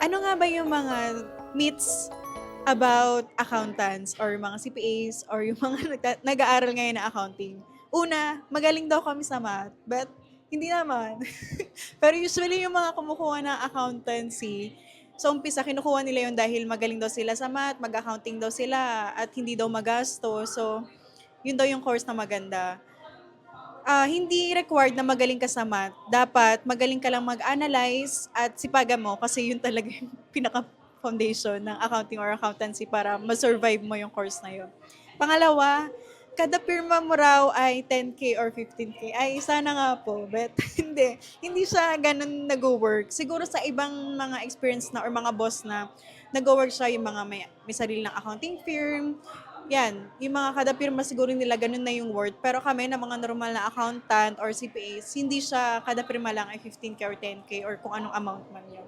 Ano nga ba yung mga myths about accountants or mga CPAs or yung mga nag-aaral ngayon ng accounting? Una, magaling daw kami sa math, but hindi naman. Pero usually yung mga kumukuha ng accountancy, sa umpisa kinukuha nila yun dahil magaling daw sila sa math, mag-accounting daw sila at hindi daw magasto. So, yun daw yung course na maganda. Hindi required na magaling ka sa math. Dapat magaling ka lang mag-analyze at sipagan mo kasi yun talaga yung pinaka-foundation ng accounting or accountancy para ma-survive mo yung course na yun. Pangalawa, kada pirma mo raw ay 10K or 15K. Ay, sana nga po. But hindi. Hindi siya ganun nag-work. Siguro sa ibang mga experience na or mga boss na nag-work siya yung mga may sarili ng accounting firm, yan, yung mga kada pirma siguro nila ganun na yung worth. Pero kami na mga normal na accountant or CPAs, hindi siya kada pirma lang ay 15K or 10K or kung anong amount man yun.